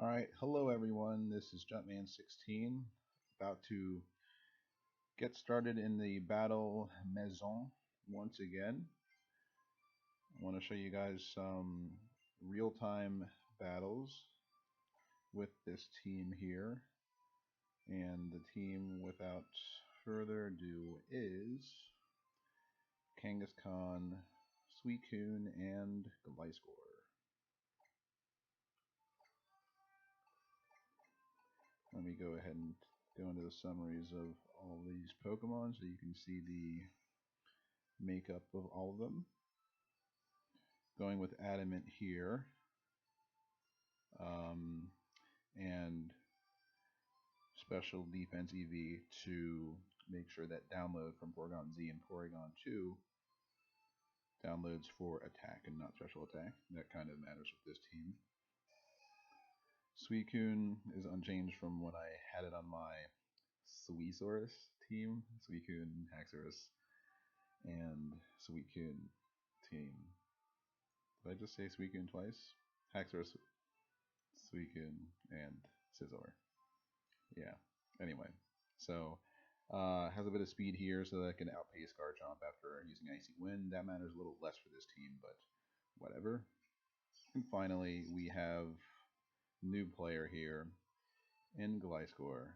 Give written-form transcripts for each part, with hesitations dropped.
Alright, hello everyone, this is Jumpman16, about to get started in the battle Maison once again. I want to show you guys some real-time battles with this team here. And the team, without further ado, is Kangaskhan, Suicune, and Gliscor. Let me go ahead and go into the summaries of all these Pokemon so you can see the makeup of all of them. Going with Adamant here, um, and special defense EV to make sure that download from Porygon Z and Porygon 2 downloads for attack and not special attack. That kind of matters with this team. Suicune is unchanged from when I had it on my Suisaurus team. Suicune, Haxorus, and Suicune team. Did I just say Suicune twice? Haxorus, Suicune, and Scizor. Yeah. Anyway, so has a bit of speed here, so that can outpace Garchomp after using Icy Wind. That matters a little less for this team, but whatever. And finally, we have new player here in Gliscor.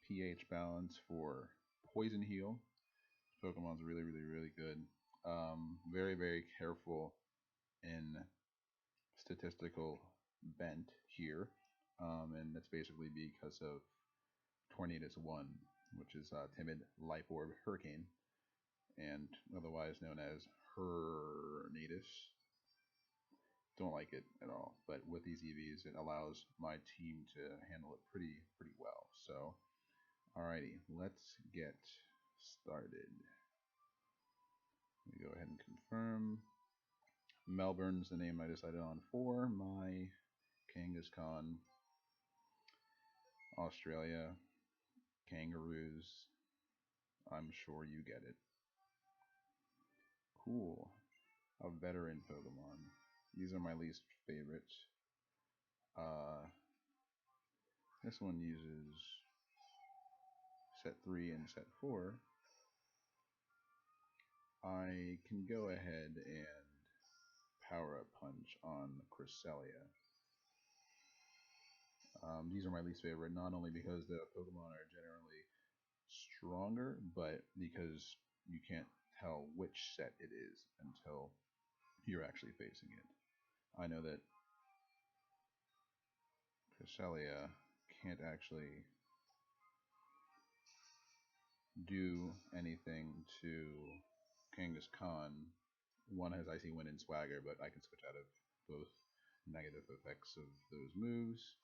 pH balance for Poison Heal. Pokemon's really, really, really good. Very, very careful in statistical bent here, and that's basically because of Tornadus 1, which is Timid Life Orb Hurricane, and otherwise known as Hernatus. Don't like it at all, but with these EVs, it allows my team to handle it pretty well. So, alrighty, let's get started. Let me go ahead and confirm. Melbourne's the name I decided on for my Kangaskhan. Australia, kangaroos. I'm sure you get it. Cool. A veteran Pokemon. These are my least favorite. This one uses set 3 and set 4. I can go ahead and power up punch on Cresselia. These are my least favorite, not only because the Pokemon are generally stronger, but because you can't tell which set it is until you're actually facing it. I know that Cresselia can't actually do anything to Kangaskhan. One has Icy Wind and Swagger, but I can switch out of both negative effects of those moves.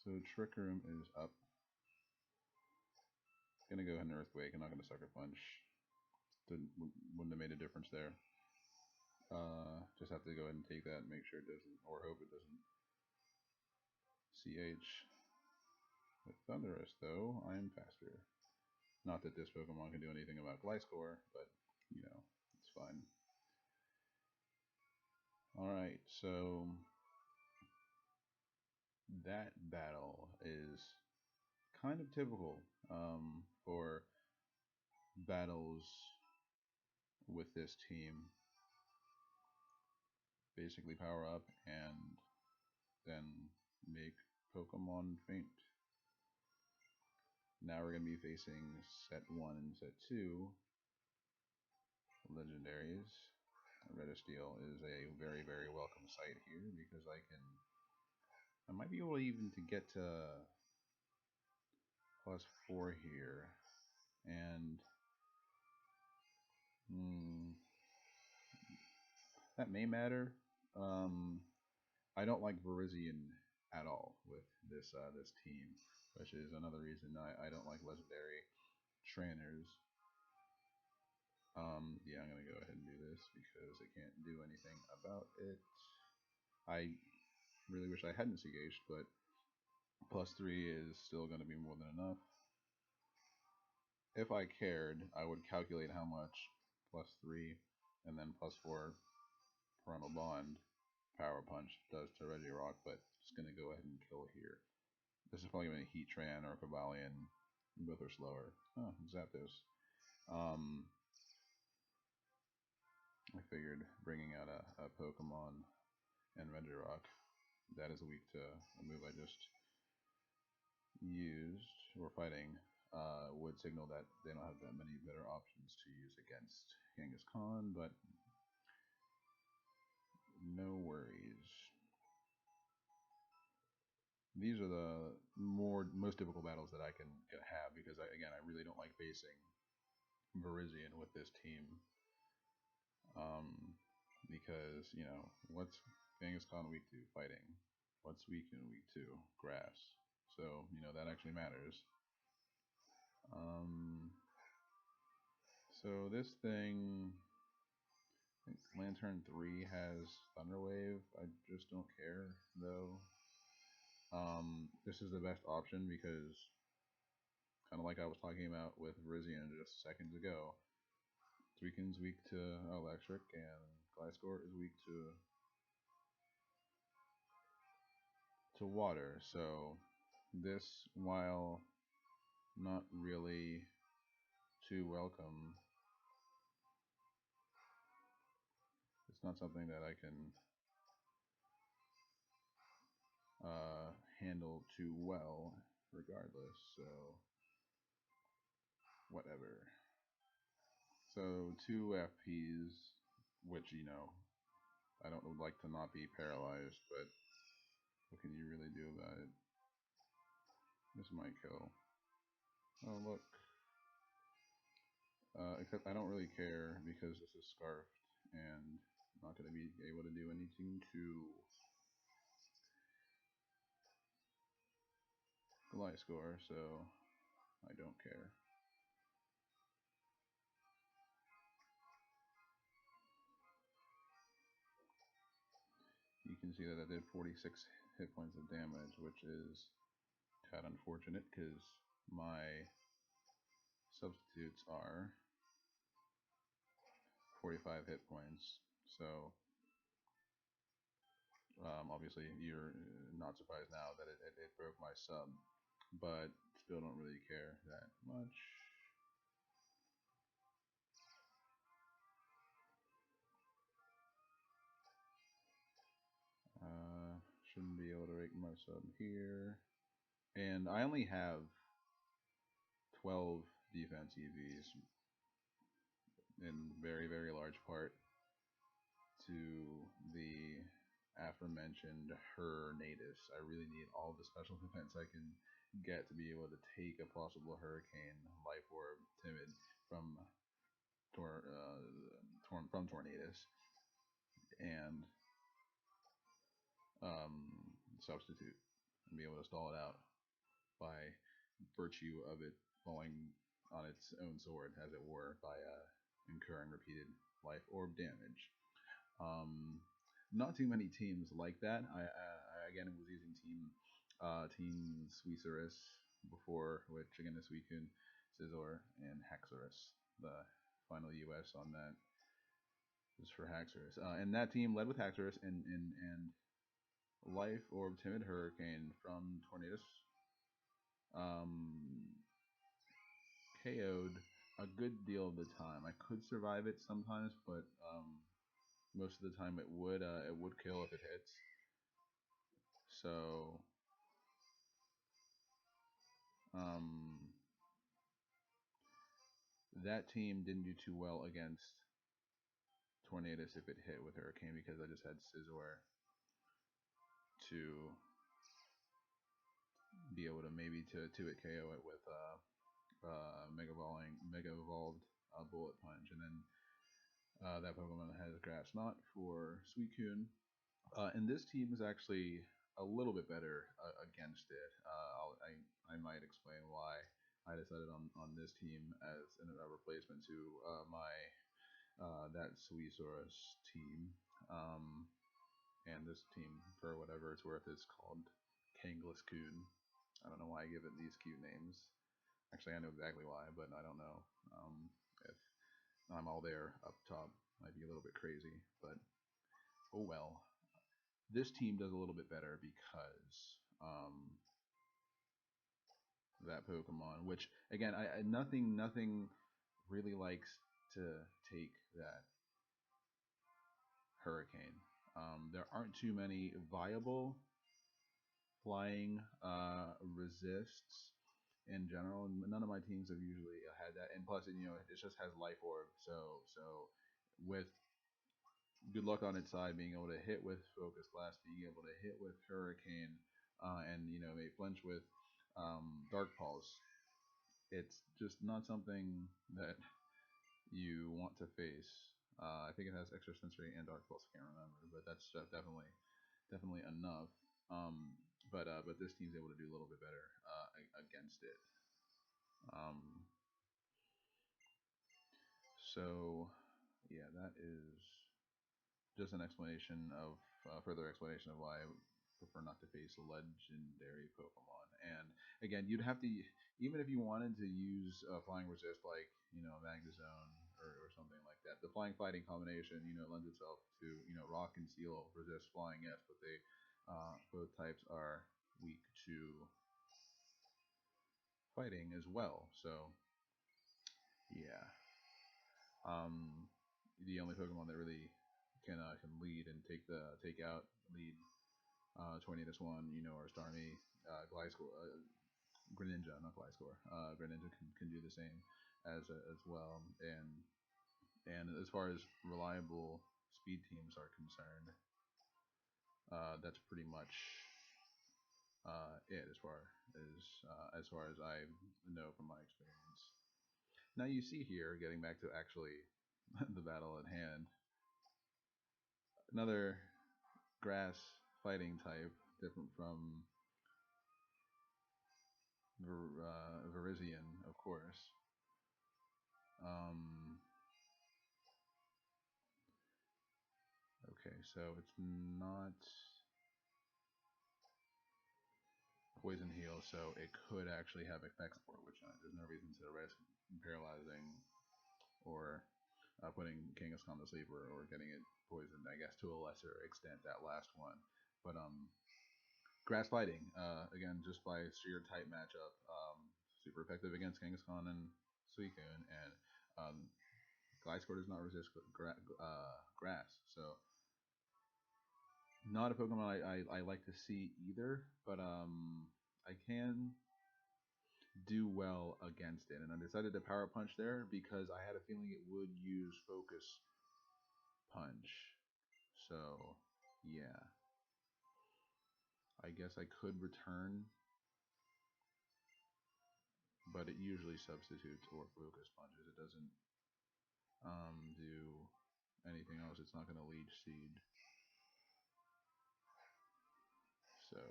So Trick Room is up. Gonna go ahead and Earthquake. I'm not gonna Sucker Punch. Wouldn't have made a difference there. Just have to go ahead and take that and make sure it doesn't, or hope it doesn't CH. With Thunderous, though, I'm faster. Not that this Pokemon can do anything about Gliscor, but, you know, it's fine. Alright, so that battle is kind of typical for battles with this team. Basically power up and then make Pokemon faint. Now we're going to be facing set 1 and set 2 legendaries. Redisteel is a very, very welcome sight here because I might be able to even to get to +4 here, and that may matter. I don't like Virizion at all with this this team, which is another reason I don't like legendary trainers. Yeah, I'm gonna go ahead and do this because I can't do anything about it. I really wish I hadn't CH'd, but +3 is still going to be more than enough. If I cared, I would calculate how much +3 and then +4 Parental Bond Power Punch does to Regirock, but Just gonna go ahead and kill here. This is probably gonna Heatran or Cobalion. Both are slower. Oh, Zapdos. I figured bringing out a Pokemon and Regirock that is weak to a move I just used or fighting would signal that they don't have that many better options to use against Kangaskhan, but no worries. These are the most difficult battles that I can have because again I really don't like facing Virizion with this team. Because you know what's Kangaskhan weak to? Fighting. What's Suicune weak to? Grass. So you know that actually matters. So this thing, I think Lantern 3 has Thunder Wave. I just don't care though. This is the best option because, kind of like I was talking about with Virizion just seconds ago, Suicune's weak to Electric and Gliscor is weak to water. So this, while not really too welcome, it's not something that I can handle too well regardless, so whatever. So 2 FPs, which, you know, I don't would like to not be paralyzed, but what can you really do about it? This might kill. Oh, look. Except I don't really care because this is Scarfed and I'm not going to be able to do anything to Gliscor, so I don't care. You can see that I did 46 hit points of damage, which is kind of unfortunate because my substitutes are 45 hit points. So obviously you're not surprised now that it broke my sub, but still don't really care that much. Shouldn't be able to rake my sub here. And I only have 12 defense EVs in very, very large part to the aforementioned Hernatus. I really need all the special defense I can get to be able to take a possible Hurricane, Life Orb, Timid from Tornadus and substitute and be able to stall it out by virtue of it falling on its own sword, as it were, by incurring repeated life orb damage. Not too many teams like that. I again was using Team Suicune before, which again is Suicune, Scizor, and Haxorus. The final US on that is for Haxorus, and that team led with Haxorus and Life Orb Timid Hurricane from Tornadus. KO'd a good deal of the time. I could survive it sometimes, but most of the time it would kill if it hits. So that team didn't do too well against Tornadus if it hit with Hurricane because I just had Scizor to be able to maybe to it KO it with Mega Evolved Bullet Punch, and then that Pokemon has Grass Knot for Suicune. And this team is actually a little bit better against it. I might explain why I decided on this team as a replacement to my that Suisaurus team. And this team, for whatever it's worth, is called Kangliscune. I don't know why I give it these cute names. Actually, I know exactly why, but I don't know if I'm all there up top. Might be a little bit crazy, but oh well. this team does a little bit better because that Pokemon, which again, nothing really likes to take that Hurricane. There aren't too many viable flying resists in general. None of my teams have usually had that, and plus, it just has Life Orb. So with good luck on its side, being able to hit with Focus Blast, being able to hit with Hurricane, and may flinch with Dark Pulse. It's just not something that you want to face. I think it has extra sensory and Dark Pulse. I can't remember, but that's definitely enough. But this team's able to do a little bit better against it. So yeah, that is just an explanation of further explanation of why I prefer not to face legendary Pokemon. And again, you'd have to, even if you wanted to use Flying Resist like Magnezone or something like that, the Flying Fighting combination lends itself to Rock and Steel resist Flying, yes, but they both types are weak to fighting as well. So yeah. The only Pokemon that really can lead and take out lead 20-1, or Starmie, Gliscor, Greninja, not Gliscor. Greninja can do the same as well. And as far as reliable speed teams are concerned, that's pretty much it as far as I know from my experience. Now you see here, getting back to actually the battle at hand, another grass fighting type, different from Virizion, of course. Okay, so it's not Poison Heal, so it could actually have effects for it, which there's no reason to risk paralyzing or putting Kangaskhan to sleep or getting it poisoned, I guess, to a lesser extent, that last one. But grass fighting, again, just by sheer type matchup, super effective against Kangaskhan and Suicune, and Gliscor does not resist grass, so not a Pokemon I like to see either, but I can do well against it, and I decided to Power Punch there because I had a feeling it would use Focus Punch. So yeah, I guess I could return, but it usually substitutes or Focus Punches. It doesn't do anything else. It's not going to Leech Seed. So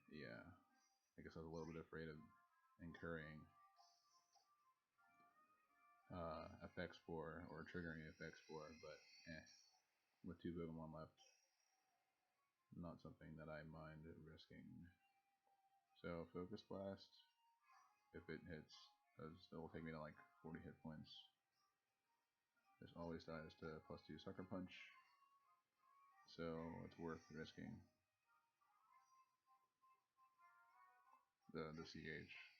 yeah, I guess I was a little bit afraid of incurring effects for or triggering effects for, but with 2 Pokemon left, not something that I mind risking. So Focus Blast, if it hits, it will take me to like 40 hit points. This always dies to +2 Sucker Punch, so it's worth risking the CH.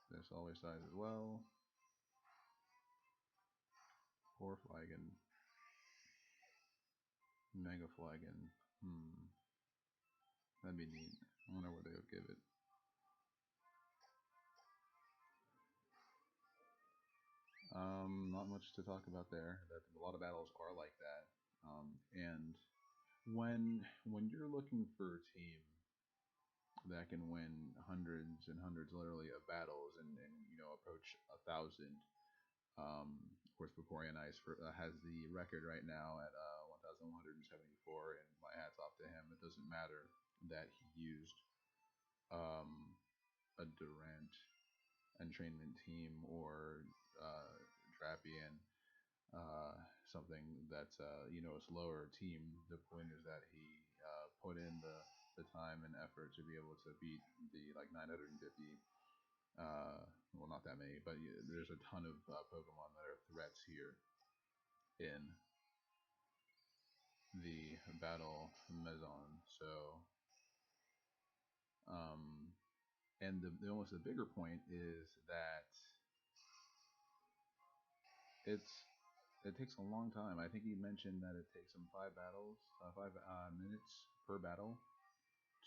This always dies as well. Poor Flagon. Mega Flagon. That'd be neat. I wonder what they would give it. Not much to talk about there. A lot of battles are like that. And when you're looking for a team that can win hundreds and hundreds, literally, of battles and approach 1,000. Of course, Vaporeon Ice has the record right now at 1,174, and my hat's off to him. It doesn't matter that he used a Durant entrainment team or Scrappy and something that's a slower team. The point is that he put in the time and effort to be able to beat the 950. Well, not that many, but there's a ton of Pokemon that are threats here in the battle Maison. So, and the almost the bigger point is that it takes a long time. I think he mentioned that it takes him 5 minutes per battle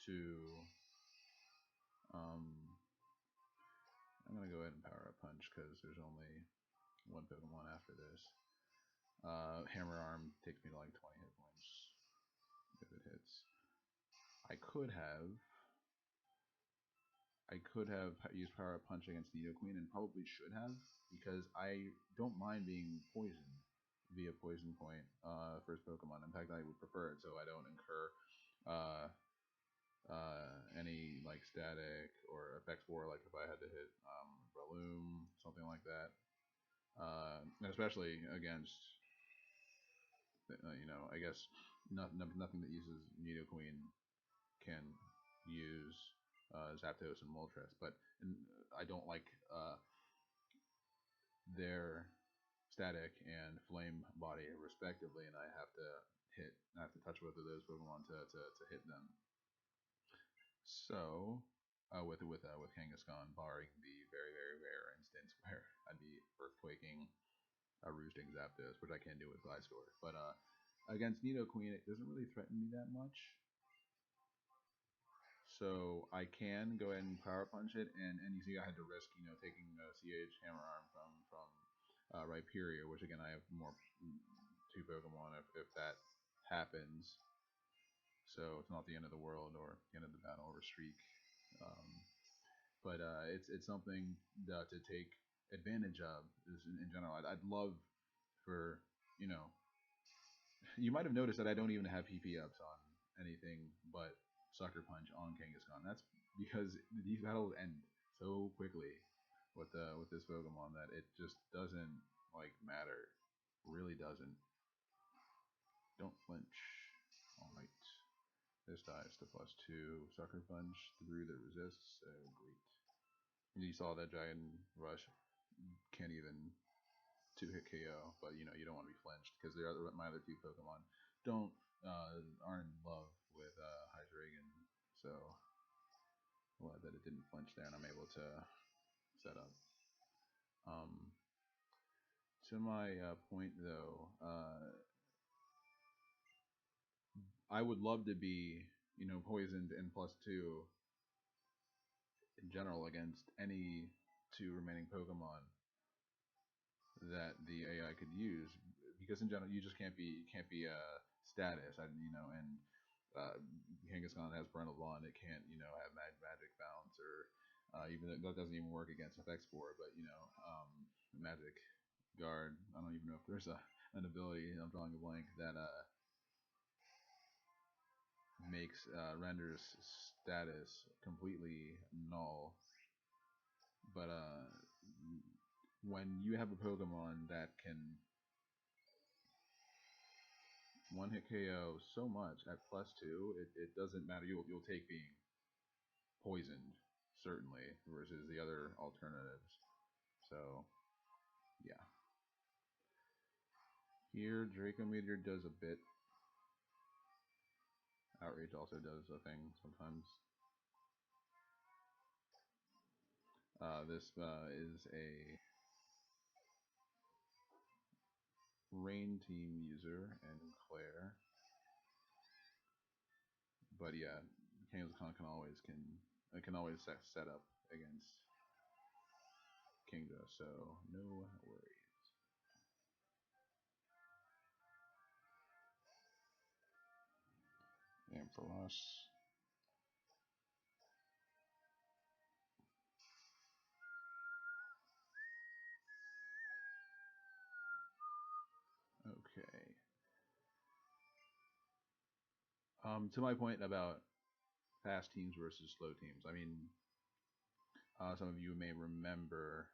to. I'm gonna go ahead and power up punch because there's only one Pokemon after this. Hammer Arm takes me to like 20 hit points if it hits. I could have used Power Up Punch against Nidoqueen and probably should have because I don't mind being poisoned via Poison Point first Pokemon. In fact, I would prefer it so I don't incur uh, any like static or effects for like if I had to hit Breloom, something like that. And especially against I guess nothing that uses Nidoqueen can use Zapdos and Moltres, but I don't like their static and flame body respectively, and I have to touch both of those Pokemon to hit them. So with Kangaskhan, barring the very very rare instance where I'd be earthquaking a roosting Zapdos, which I can do with Gliscor, but against Nidoqueen it doesn't really threaten me that much. So I can go ahead and power punch it, and you see I had to risk taking CH Hammer Arm from Rhyperior, which again I have more two Pokemon if that happens. So it's not the end of the world or the end of the battle or streak. Um, but it's something to take advantage of in general. I'd love for you know you might have noticed that I don't even have PP ups on anything but Sucker Punch on Kangaskhan. That's because these battles end so quickly with this Pokemon that it just doesn't like matter. Really doesn't. Don't flinch. Alright. This dies to +2 Sucker Punch through the resists, so great. And you saw that Giant Rush can't even 2-hit KO, but you don't want to be flinched because my other two Pokemon aren't in love with Hydreigon, so glad that it didn't flinch there and I'm able to set up. To my point though, I would love to be poisoned and +2 in general against any two remaining Pokemon that the AI could use, because in general you just can't be status, and Kangaskhan has Parental Bond. It can't have magic bounce or even that doesn't even work against effects for it, but magic guard. I don't even know if there's an ability. I'm drawing a blank that renders status completely null. But when you have a Pokemon that can one hit KO so much at +2, it doesn't matter. You'll take being poisoned certainly versus the other alternatives. So yeah. Here Draco Meteor does a bit. Outrage also does a thing sometimes. This is a Rain Team user and Claire. But yeah, Kangaskhan can always set up against Kingdra, so no worries. Ampharos. Okay. To my point about fast teams versus slow teams, I mean, some of you may remember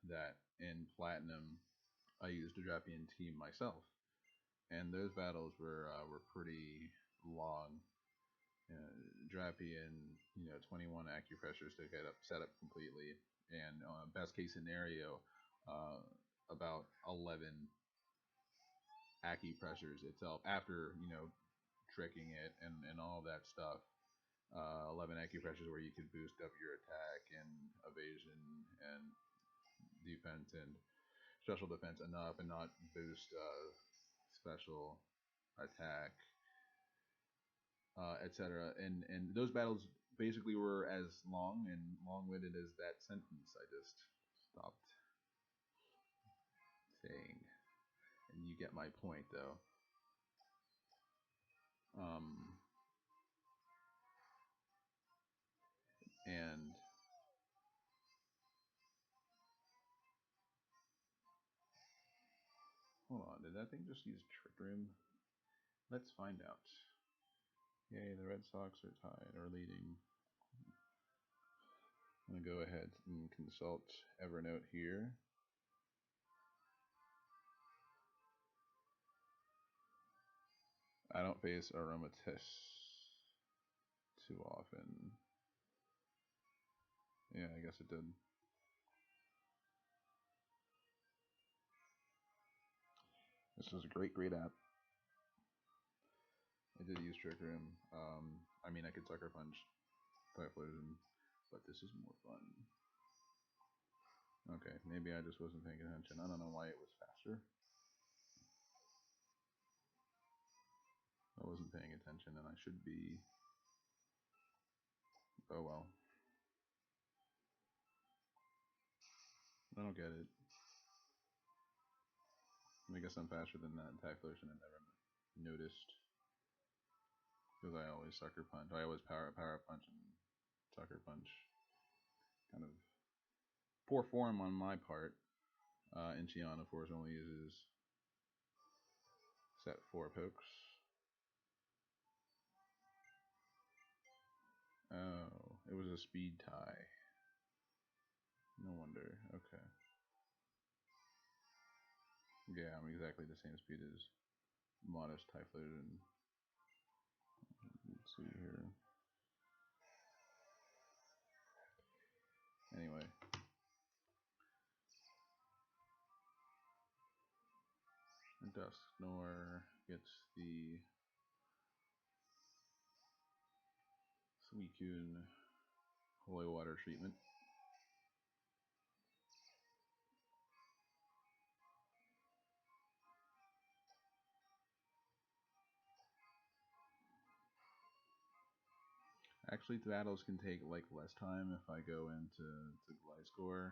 that in Platinum, I used a Drapian team myself, and those battles were pretty long. Drapian, 21 acupressures to get set up completely, and best case scenario, about 11 acupressures itself after, you know, tricking it and all that stuff. 11 acupressures where you could boost up your attack and evasion and defense and special defense enough and not boost special attack, etc. And those battles basically were as long and long-winded as that sentence I just stopped saying. And you get my point, though. And hold on, did that thing just use Trick Room? Let's find out. Yay, the Red Sox are tied or leading. I'm gonna go ahead and consult Evernote here. I don't face Aromatisse too often. Yeah, I guess it did. This was a great app. I did use Trick Room. I mean, I could Sucker Punch Typhlosion, but this is more fun. Okay, maybe I just wasn't paying attention. I don't know why it was faster. I wasn't paying attention, and I should be. Oh well. I don't get it. I guess I'm faster than that Typhlosion and never noticed. Because I always Sucker Punch. I always Power Punch and Sucker Punch. Kind of poor form on my part. And Chiana, of course, only uses set 4 pokes. Oh, it was a speed tie. No wonder. Okay. Yeah, I'm exactly the same speed as Modest Typhlosion. Let's see here. Anyway. Dusknoir gets the Suicune Holy Water treatment. Actually, the battles can take like less time if I go into Gliscor,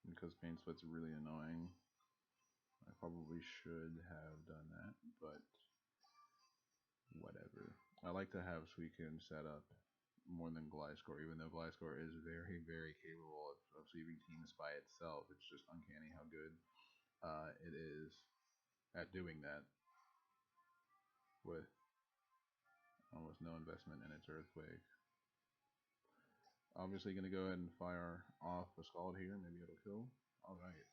because Pain Sweat's really annoying. I probably should have done that, but whatever. I like to have Suicune set up more than Gliscor, even though Gliscor is very capable of sweeping teams by itself. It's just uncanny how good it is at doing that with almost no investment in its Earthquake. Obviously going to go ahead and fire off a Scald here. Maybe it'll kill. Alright.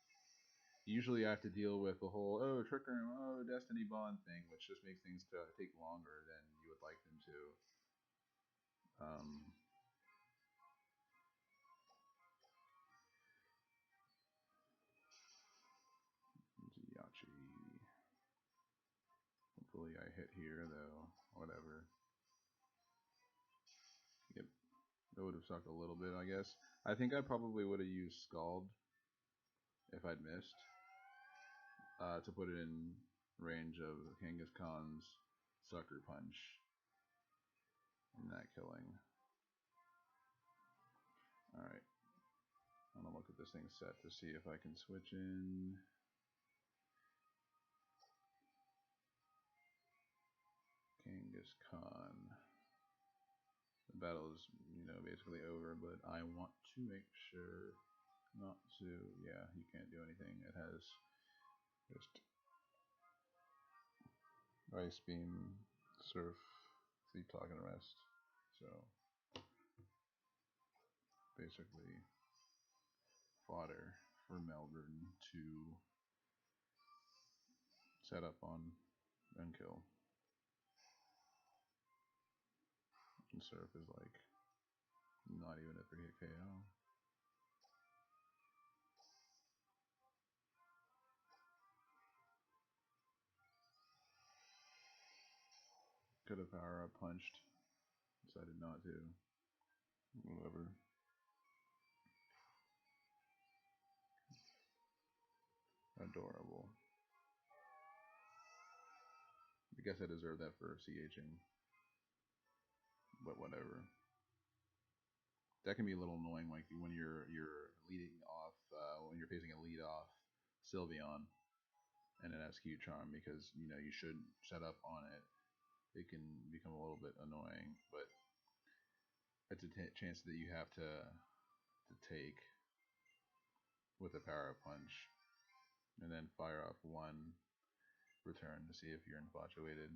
Usually I have to deal with the whole, oh, Trick Room, oh, Destiny Bond thing, which just makes things take longer than you would like them to. Yachi. Hopefully I hit here, though. Whatever. Yep. That would have sucked a little bit, I guess. I think I probably would have used Scald if I'd missed. To put it in range of Kangaskhan's Sucker Punch. And that killing. Alright. I'm gonna look at this thing set to see if I can switch in. Kangaskhan. The battle is, you know, basically over, but I want to make sure not to. Yeah, you can't do anything. It has just Ice Beam, Surf, Sleep Talk, and Rest. So basically fodder for Melbourne to set up on and kill. And Surf is like not even a 3-hit KO. have power up punched. Decided not to. Whatever. Adorable. I guess I deserve that for CHing. But whatever. That can be a little annoying, like when you're leading off, when you're facing a lead off Sylveon and an SQ charm, because you know you should set up on it. It can become a little bit annoying, but it's a chance that you have to take with a power up punch, and then fire off one return to see if you're infatuated.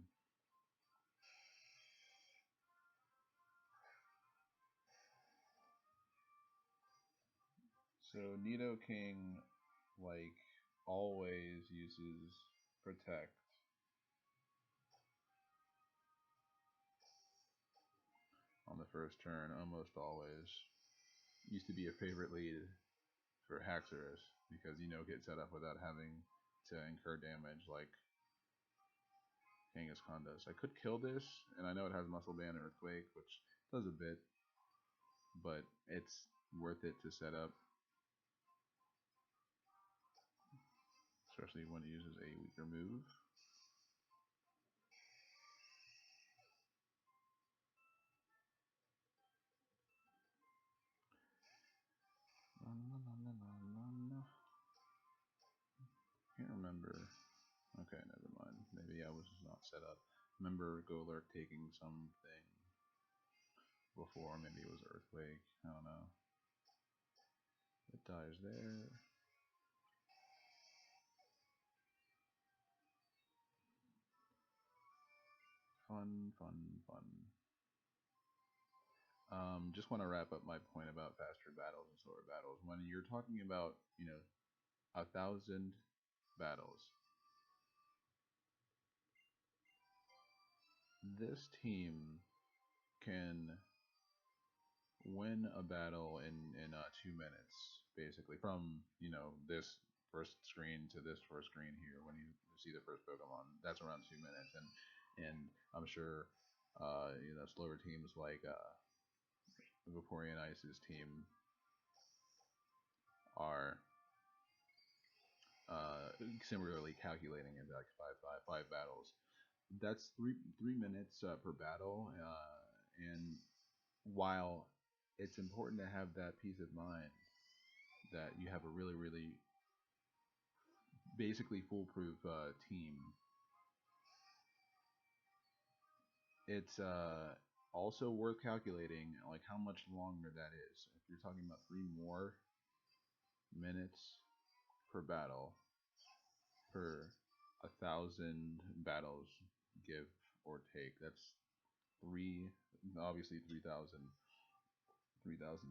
So Nidoking, like, always uses Protect. On the first turn, almost always. Used to be a favorite lead for Haxorus, because get set up without having to incur damage like Kangaskhan does. I could kill this, and I know it has Muscle Band and Earthquake, which does a bit, but it's worth it to set up. Especially when it uses a weaker move. Can't remember. Okay, never mind. Maybe I was not set up. Remember Golurk taking something before. Maybe it was Earthquake. I don't know. It dies there. Fun. Just want to wrap up my point about faster battles and slower battles. When you're talking about, 1,000 battles, this team can win a battle in 2 minutes, basically, from this first screen to this first screen here. When you see the first Pokemon, that's around 2 minutes, and I'm sure slower teams like Vaporeon Ice's team are similarly calculating in like five battles. That's three minutes per battle, and while it's important to have that peace of mind that you have a really basically foolproof team, it's also worth calculating like how much longer that is. If you're talking about 3 more minutes per battle per 1,000 battles, give or take, that's obviously 3,000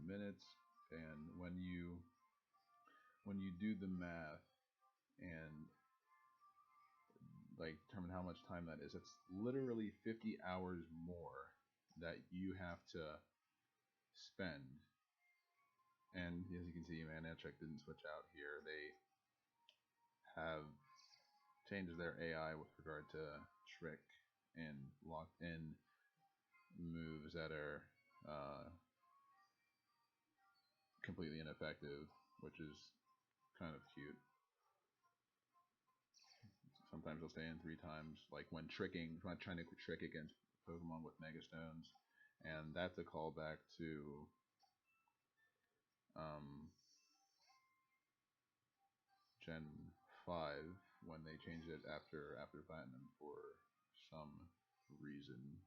minutes. And when you do the math and like determine how much time that is, it's literally 50 hours more that you have to spend. And as you can see, Manectric didn't switch out here. They have changed their AI with regard to Trick and locked in moves that are completely ineffective, which is kind of cute. Sometimes they'll stay in 3 times, like when trying to trick against Pokemon with Mega Stones, and that's a callback to Gen 5 when they changed it after Platinum for some reason.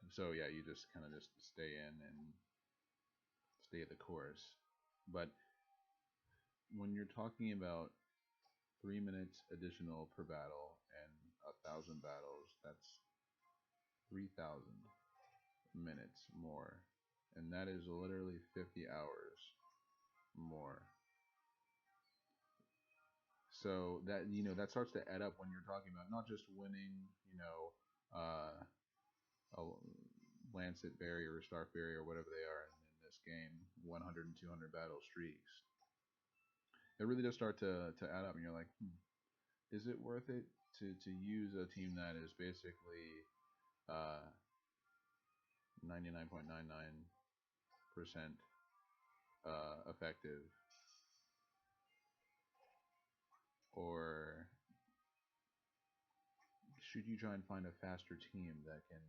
So yeah, you just kind of just stay in and stay the course. But when you're talking about 3 minutes additional per battle and 1,000 battles, that's 3,000 minutes more, and that is literally 50 hours more. So that that starts to add up when you're talking about not just winning a Lancet Berry or a Stark Berry or whatever they are in this game, 100 and 200 battle streaks. It really does start to add up, and you're like, is it worth it to use a team that is basically 99.99% effective, or should you try and find a faster team that can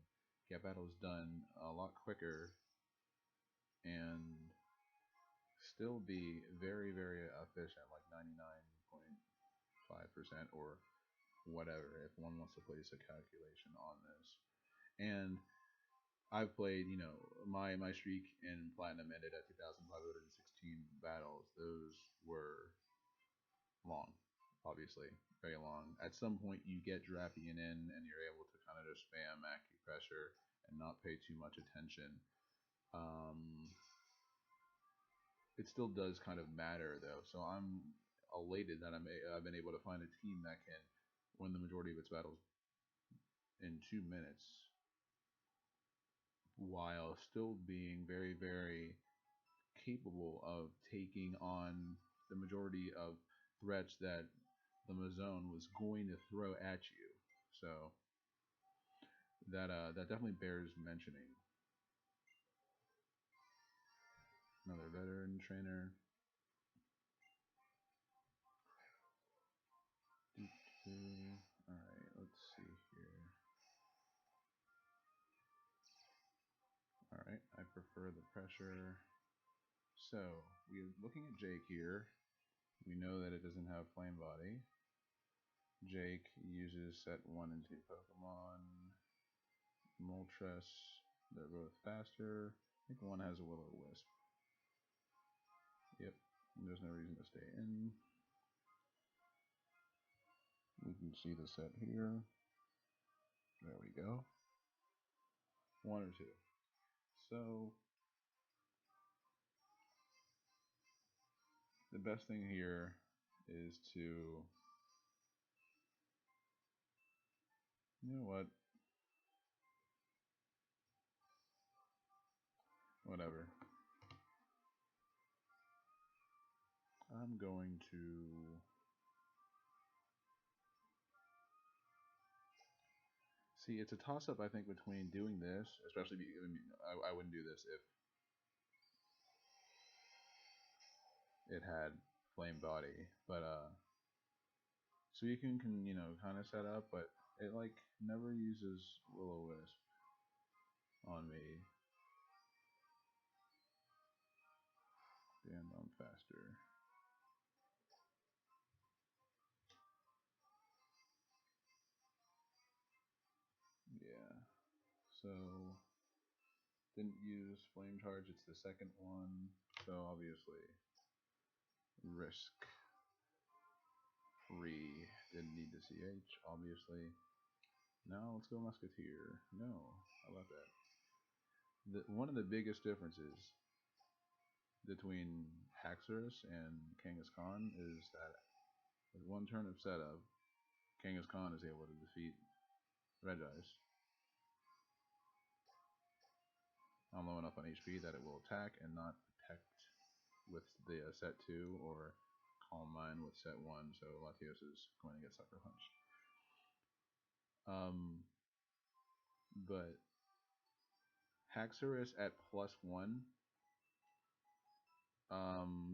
get battles done a lot quicker and still be very, very efficient, like 99.5% or whatever, if one wants to place a calculation on this. And I've played, my streak in Platinum ended at 2,516 battles. Those were long, obviously, very long. At some point, you get Drapion in, and you're able to kind of just spam acupressure and not pay too much attention. It still does kind of matter, though, so I'm elated that I've been able to find a team that can win the majority of its battles in 2 minutes, while still being very, very capable of taking on the majority of threats that the Maison was going to throw at you. So that definitely bears mentioning. Another veteran trainer. Alright, let's see here. Alright, I prefer the pressure. So, we're looking at Jake here. We know that it doesn't have Flame Body. Jake uses set 1 and 2 Pokemon. Moltres, they're both faster. I think one has a Will-O-Wisp. Yep, there's no reason to stay in. We can see the set here. There we go. 1 or 2. So, the best thing here is to, you know what? Whatever. I'm going to see, it's a toss-up, I think, between doing this, especially, I wouldn't do this if it had Flame Body, but, so you can kind of set up, but it, like, never uses Will-O-Wisp on me. And I'm faster. Yeah, so didn't use Flame Charge, it's the second one, so obviously risk free. Didn't need the CH, obviously. Now let's go Musketeer. No, how about that? One of the biggest differences between Haxorus and Kangaskhan is that with one turn of setup, Kangaskhan is able to defeat Regice. I'm low enough on HP that it will attack and not protect with the set 2 or Calm Mind with set 1, so Latios is going to get Sucker Punched. But Haxorus at +1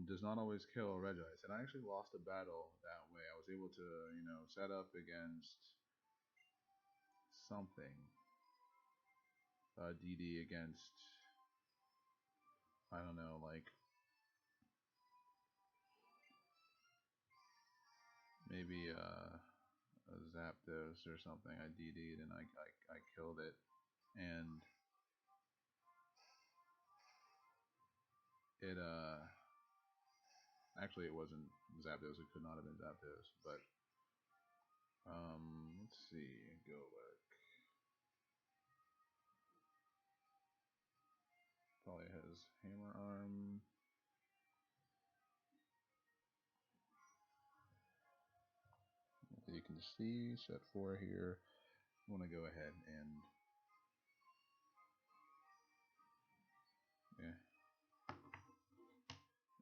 does not always kill Regice, and I actually lost a battle that way. I was able to, set up against something. DD against, I don't know, like maybe a Zapdos or something. I DD'd and I killed it, and it actually it wasn't Zapdos. It could not have been Zapdos, but let's see, Golek probably has Hammer Arm. You can see set 4 here. I want to go ahead and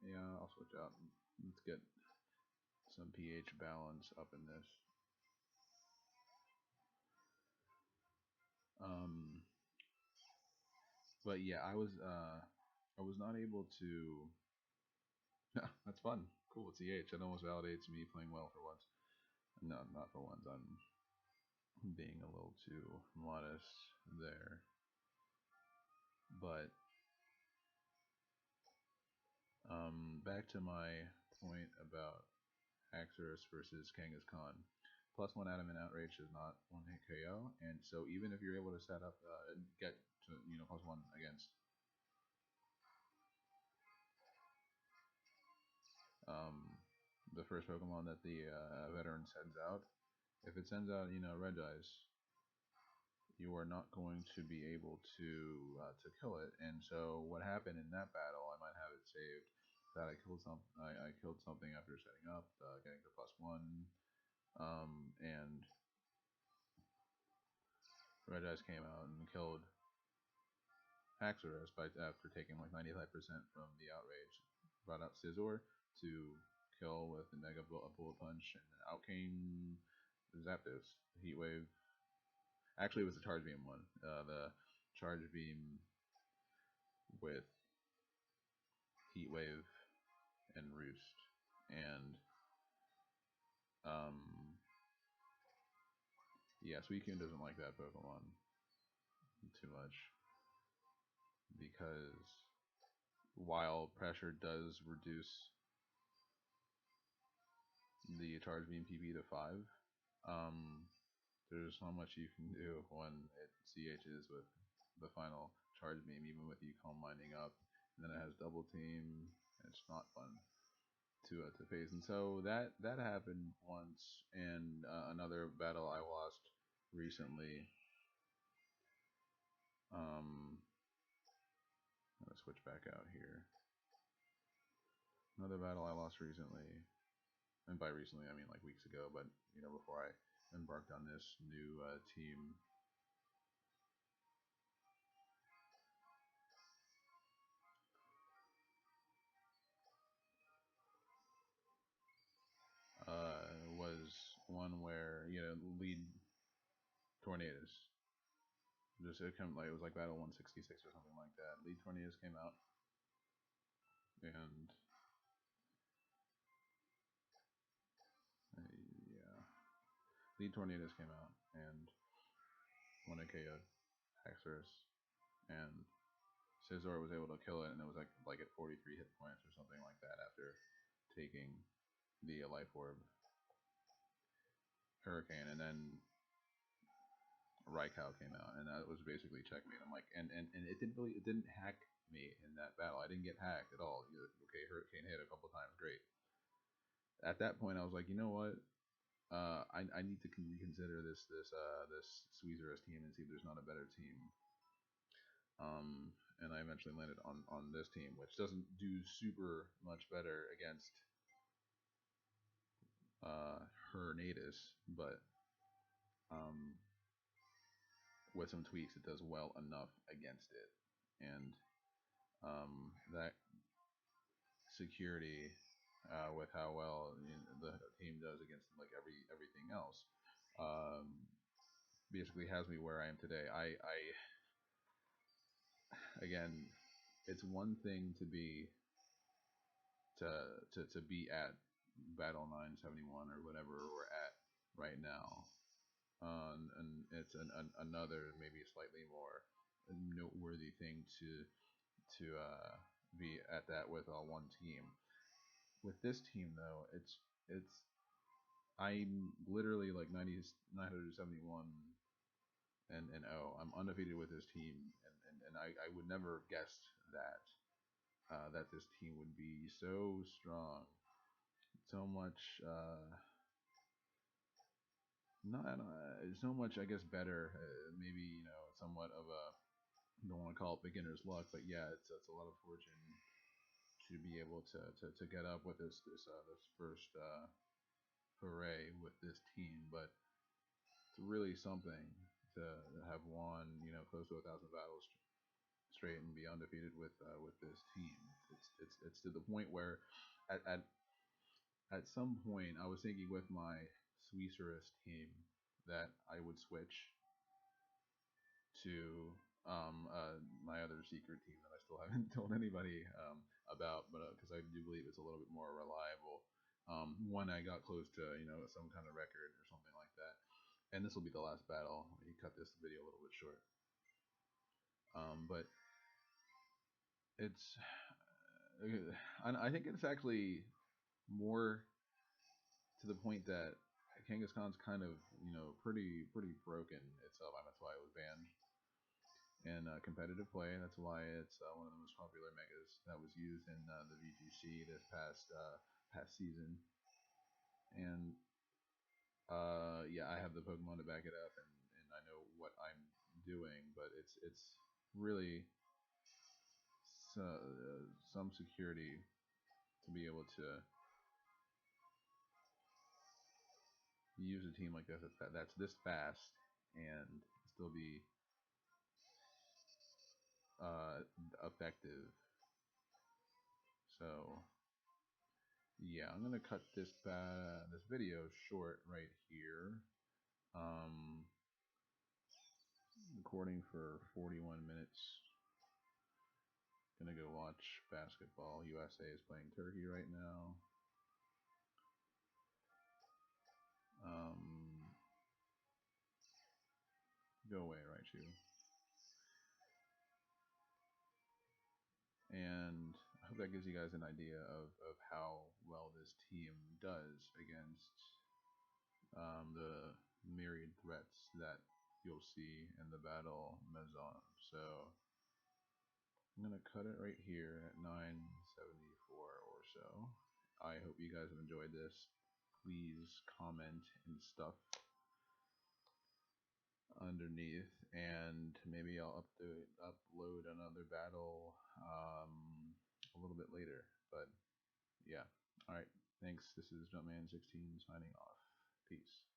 yeah, I'll switch out. Let's get some pH balance up in this. But yeah, I was not able to. That's fun. Cool. It's EH. It almost validates me playing well for once. No, not for once. I'm being a little too modest there. But back to my point about Haxorus versus Kangaskhan. +1 Adamant Outrage is not one hit KO, and so even if you're able to set up and get to +1 against the first Pokemon that the veteran sends out, if it sends out Red Eyes, you are not going to be able to kill it. And so what happened in that battle, I might have it saved that I killed something after setting up, getting the +1, and Red Eyes came out and killed Haxorus by after taking like 95% from the outrage. Brought out Scizor to kill with a Mega Bullet Punch, and out came Zapdos. Heat Wave. Actually, it was the Charge Beam one. The Charge Beam with Heat Wave and Roost, and yeah, Suicune doesn't like that Pokemon too much because while pressure does reduce the Charge Beam PP to 5, there's not much you can do when it CHs with the final Charge Beam, even with you calm minding up, and then it has Double Team. It's not fun to face, and so that happened once, and another battle I lost recently. I'm gonna switch back out here. Another battle I lost recently, and by recently I mean like weeks ago, but before I embarked on this new team. Was one where lead Tornadoes. Just it was like battle 166 or something like that. Lead Tornadoes came out, and yeah, Lead Tornadoes came out, and when it KO'd Haxorus, and Scizor was able to kill it, and it was like at 43 hit points or something like that after taking the Life Orb Hurricane, and then Raikou came out, and that was basically checkmate. I'm like, and it didn't hack me in that battle. I didn't get hacked at all. Okay, Hurricane hit a couple times, great. At that point, I was like, you know what? I need to reconsider this Suicune team and see if there's not a better team. And I eventually landed on this team, which doesn't do super much better against her Natus, but with some tweaks, it does well enough against it, and that security with how well the team does against like everything else, basically has me where I am today. I again, it's one thing to be at battle 971 or whatever we're at right now, and it's another maybe slightly more noteworthy thing to be at that with one team. With this team though, it's I'm literally like 971 and oh, I'm undefeated with this team, and I would never guess that that this team would be so strong, so much not so much I guess better, maybe somewhat of a, don't want to call it beginner's luck, but yeah, it's a lot of fortune to be able to get up with this first foray with this team, but it's really something to have won close to 1,000 battles straight and be undefeated with this team. It's to the point where at some point I was thinking with my Suicune team that I would switch to my other secret team that I still haven't told anybody about, but because I do believe it's a little bit more reliable. One I got close to, some kind of record or something like that. And this will be the last battle. Let me cut this video a little bit short. But it's, I think it's actually more to the point that Kangaskhan's kind of, pretty broken itself. That's why it was banned in competitive play. That's why it's one of the most popular megas that was used in the VGC this past season. And yeah, I have the Pokemon to back it up, and I know what I'm doing, but it's really some security to be able to use a team like this that's this fast and still be effective. So yeah, I'm gonna cut this video short right here. Recording for 41 minutes. Gonna go watch basketball. USA is playing Turkey right now. Go away, Raichu. And I hope that gives you guys an idea of how well this team does against the myriad threats that you'll see in the battle Maison. So I'm gonna cut it right here at 974 or so. I hope you guys have enjoyed this. Please comment and stuff underneath, and maybe I'll upload another battle a little bit later. But yeah, all right. Thanks. This is Jumpman16 signing off. Peace.